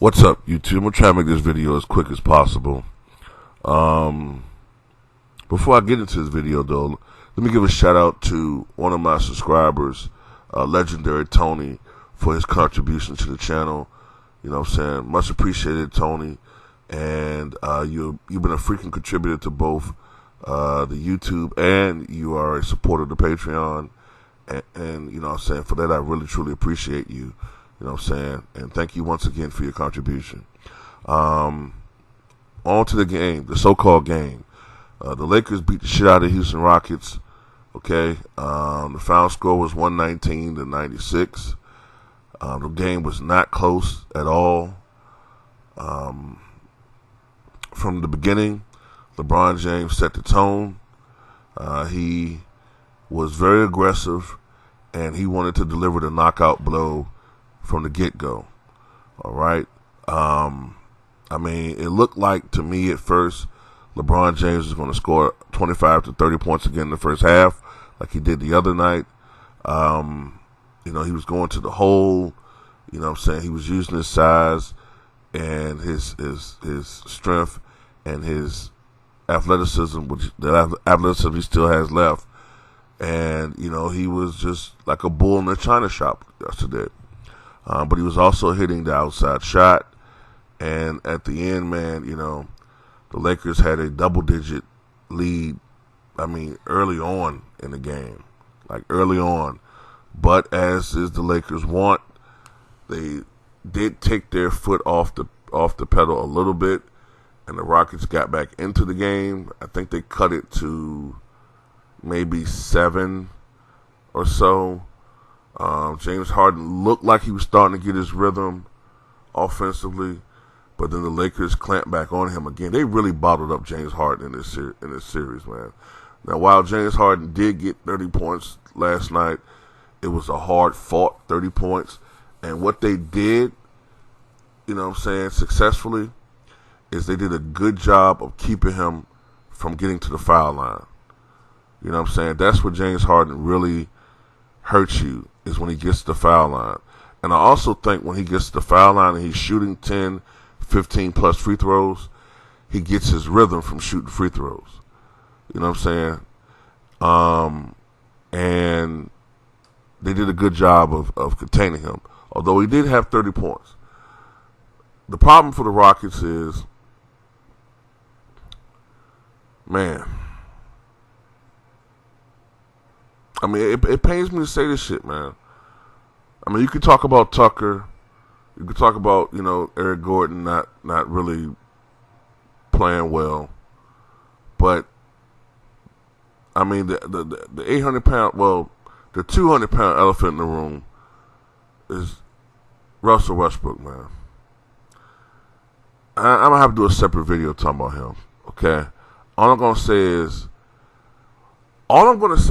What's up, YouTube? I'm going to try to make this video as quick as possible. Before I get into this video, though, let me give a shout out to one of my subscribers, legendary Tony, for his contribution to the channel. You know what I'm saying? Much appreciated, Tony. And you've been a freaking contributor to both the YouTube, and you are a supporter of the Patreon. And you know what I'm saying? For that, I really, truly appreciate you. You know what I'm saying? And thank you once again for your contribution. On to the game, the so-called game. The Lakers beat the shit out of the Houston Rockets. Okay. The final score was 119-96. The game was not close at all. From the beginning, LeBron James set the tone. He was very aggressive, and he wanted to deliver the knockout blow from the get-go. All right. I mean, it looked like to me at first LeBron James was going to score 25 to 30 points again in the first half, like he did the other night. You know, he was going to the hole. You know what I'm saying? He was using his size and his strength and his athleticism, which the athleticism he still has left. And, you know, he was just like a bull in a china shop yesterday. But he was also hitting the outside shot. And at the end, man, you know, the Lakers had a double-digit lead, I mean, early on in the game. Like, early on. But as is the Lakers want, they did take their foot off the pedal a little bit. And the Rockets got back into the game. I think they cut it to maybe 7 or so. James Harden looked like he was starting to get his rhythm offensively, but then the Lakers clamped back on him again. They really bottled up James Harden in this series, man. Now, while James Harden did get 30 points last night, it was a hard-fought 30 points. And what they did, you know what I'm saying, successfully, is they did a good job of keeping him from getting to the foul line. You know what I'm saying? That's where James Harden really hurts you, is when he gets to the foul line. And I also think when he gets to the foul line and he's shooting 10, 15 plus free throws, he gets his rhythm from shooting free throws. You know what I'm saying? And they did a good job of containing him, although he did have 30 points. The problem for the Rockets is, man, I mean, it pains me to say this shit, man. I mean, you could talk about Tucker. You could talk about, you know, Eric Gordon not really playing well. But, I mean, the 800-pound, well, the 200-pound elephant in the room is Russell Westbrook, man. I'm going to have to do a separate video talking about him, okay? All I'm going to say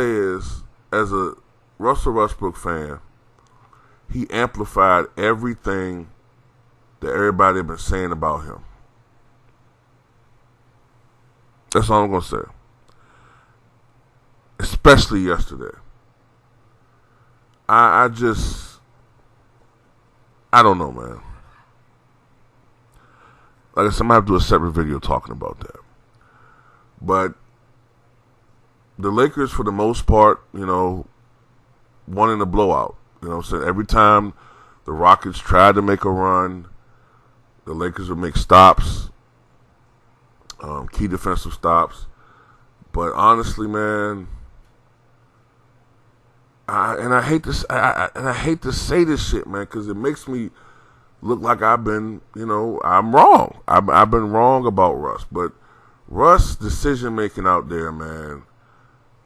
is, as a Russell Westbrook fan, he amplified everything that everybody had been saying about him. That's all I'm going to say. Especially yesterday. I don't know, man. Like I said, I'm going to have to do a separate video talking about that. But the Lakers, for the most part, you know, won in a blowout. You know what I'm saying? Every time the Rockets tried to make a run, the Lakers would make stops, key defensive stops. But honestly, man, I hate to say this shit, man, because it makes me look like I've been, you know, I'm wrong. I've been wrong about Russ. But Russ' decision making out there, man,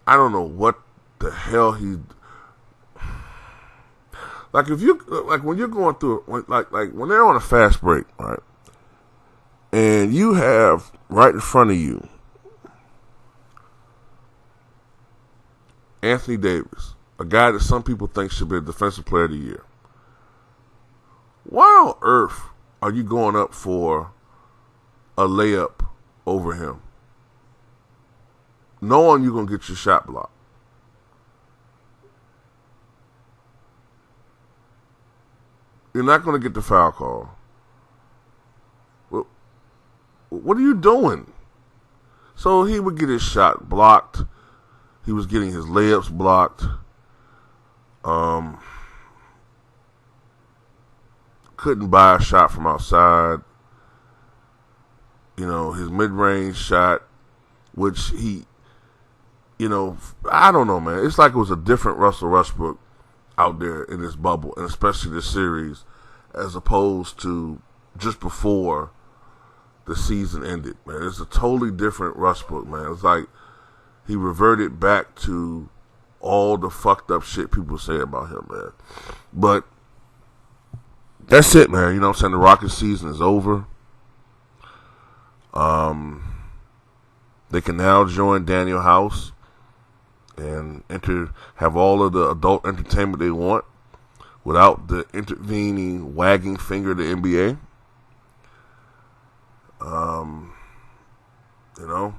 I don't know what the hell he. Like when you're going through like when they're on a fast break, right? And you have right in front of you Anthony Davis, a guy that some people think should be a defensive player of the year. Why on earth are you going up for a layup over him, knowing you're going to get your shot blocked? You're not going to get the foul call. what are you doing? So he would get his shot blocked. He was getting his layups blocked. Couldn't buy a shot from outside. You know, his mid-range shot, which he, you know, I don't know, man. It's like it was a different Russell Westbrook out there in this bubble, and especially this series, as opposed to just before the season ended, man. It's a totally different Westbrook, man. It's like he reverted back to all the fucked up shit people say about him, man. But that's it, man. You know what I'm saying? The Rockets season is over. They can now join Daniel House and have all of the adult entertainment they want without the intervening wagging finger of the NBA. You know,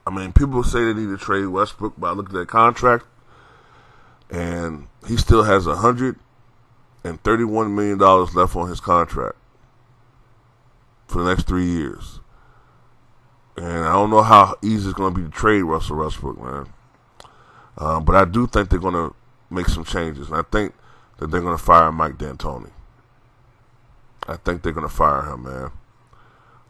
I mean, people say they need to trade Westbrook, but I looked at that contract, and he still has $131 million left on his contract for the next 3 years. And I don't know how easy it's going to be to trade Russell Westbrook, man. But I do think they're going to make some changes. And I think that they're going to fire Mike D'Antoni. I think they're going to fire him, man.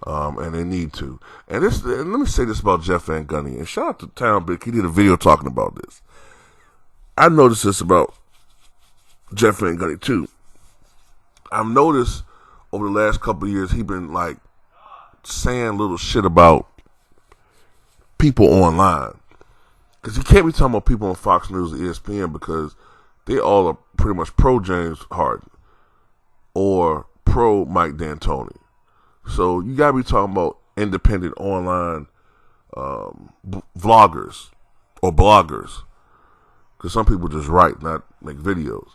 And they need to. And let me say this about Jeff Van Gundy. And shout out to Town Big. He did a video talking about this. I noticed this about Jeff Van Gundy, too. I've noticed over the last couple of years, he's been, like, saying little shit about people online. Because you can't be talking about people on Fox News or ESPN because they all are pretty much pro James Harden or pro Mike D'Antoni. So you got to be talking about independent online vloggers or bloggers. Because some people just write, not make videos.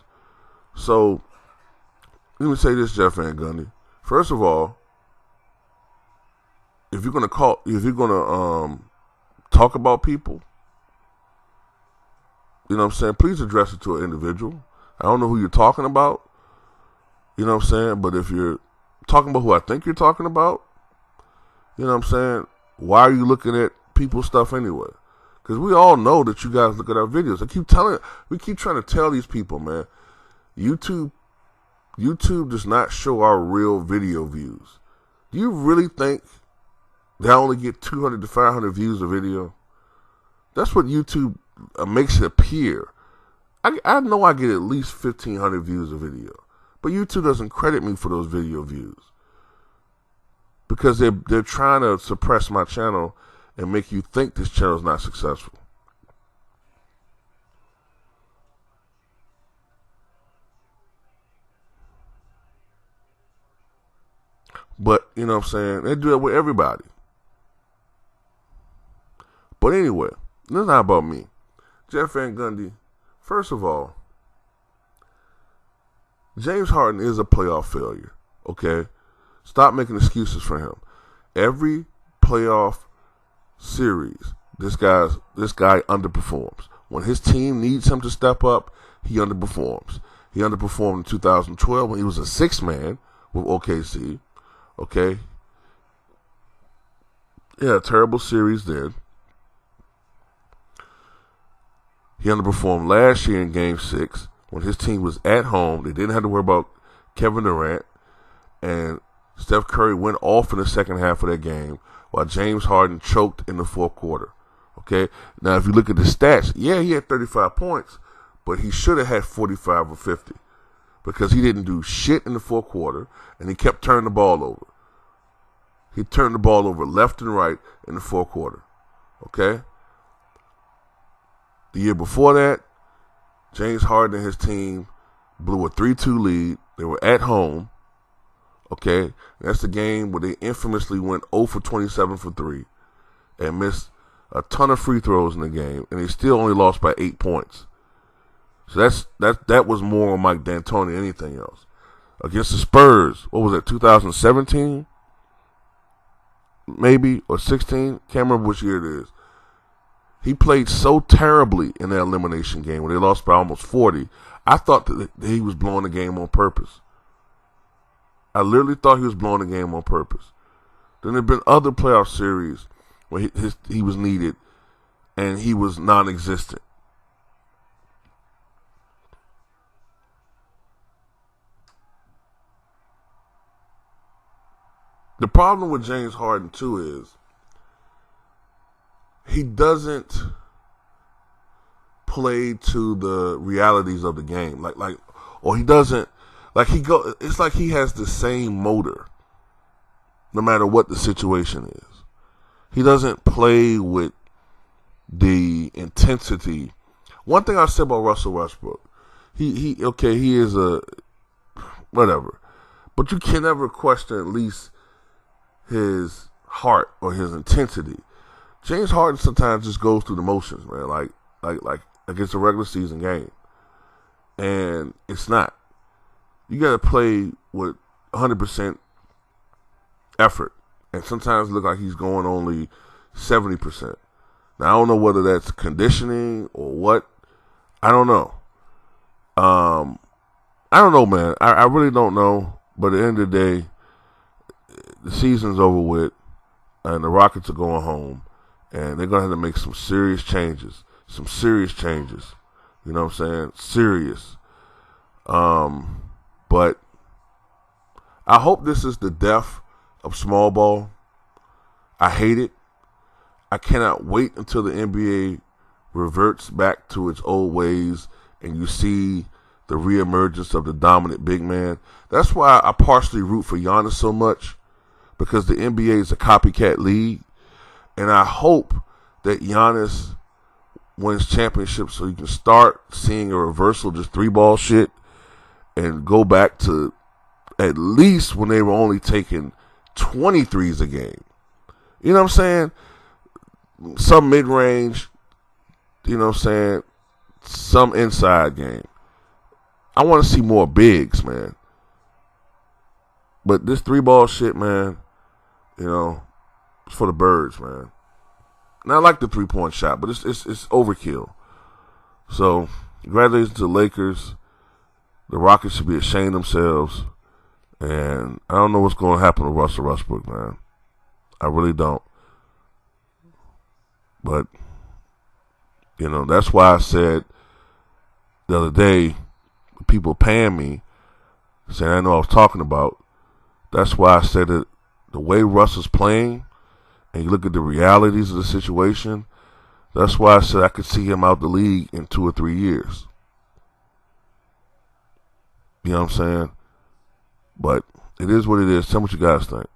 So let me say this, Jeff Van Gundy. First of all, if you're gonna talk about people, you know what I'm saying, please address it to an individual. I don't know who you're talking about, you know what I'm saying, but if you're talking about who I think you're talking about, you know what I'm saying, why are you looking at people's stuff anyway? Because we all know that you guys look at our videos. We keep trying to tell these people, man, YouTube does not show our real video views. Do you really think they only get 200 to 500 views a video? That's what YouTube makes it appear. I know I get at least 1,500 views a video. But YouTube doesn't credit me for those video views. Because they're trying to suppress my channel and make you think this channel is not successful. But, you know what I'm saying, they do that with everybody. But anyway, this is not about me. Jeff Van Gundy, first of all, James Harden is a playoff failure, okay? Stop making excuses for him. Every playoff series, this guy underperforms. When his team needs him to step up, he underperforms. He underperformed in 2012 when he was a sixth man with OKC. Okay. Yeah, terrible series there. He underperformed last year in Game 6 when his team was at home. They didn't have to worry about Kevin Durant. And Steph Curry went off in the second half of that game while James Harden choked in the fourth quarter. Okay. Now, if you look at the stats, yeah, he had 35 points, but he should have had 45 or 50. Because he didn't do shit in the fourth quarter, and he kept turning the ball over. He turned the ball over left and right in the fourth quarter. Okay? The year before that, James Harden and his team blew a 3-2 lead. They were at home. Okay? That's the game where they infamously went 0 for 27 for 3 and missed a ton of free throws in the game, and they still only lost by 8 points. So that was more on Mike D'Antoni than anything else. Against the Spurs, what was that, 2017? Maybe, or 16? Can't remember which year it is. He played so terribly in that elimination game where they lost by almost 40. I thought that he was blowing the game on purpose. I literally thought he was blowing the game on purpose. Then there have been other playoff series where he was needed and he was non-existent. The problem with James Harden, too, is he doesn't play to the realities of the game. Or he doesn't, it's like he has the same motor no matter what the situation is. He doesn't play with the intensity. One thing I said about Russell Westbrook, he is a whatever, but you can never question at least his heart or his intensity. James Harden sometimes just goes through the motions, man, like it's a regular season game, and it's not. You got to play with 100% effort, and sometimes it look like he's going only 70%. Now I don't know whether that's conditioning or what. I don't know. I don't know, man. I really don't know. But at the end of the day, the season's over with, and the Rockets are going home, and they're going to have to make some serious changes. You know what I'm saying? Serious. But I hope this is the death of small ball. I hate it. I cannot wait until the NBA reverts back to its old ways and you see the reemergence of the dominant big man. That's why I partially root for Giannis so much, because the NBA is a copycat league, and I hope that Giannis wins championships so you can start seeing a reversal of just three-ball shit and go back to at least when they were only taking 23s a game. You know what I'm saying? Some mid-range, you know what I'm saying? Some inside game. I want to see more bigs, man. But this three-ball shit, man, you know, it's for the birds, man. And I like the three-point shot, but it's overkill. So, congratulations to the Lakers. The Rockets should be ashamed of themselves. And I don't know what's going to happen to Russell Westbrook, man. I really don't. But, you know, that's why I said the other day, people paying me, saying I know I was talking about. That's why I said that the way Russ is playing, and you look at the realities of the situation, that's why I said I could see him out the league in 2 or 3 years. You know what I'm saying? But it is what it is. Tell me what you guys think.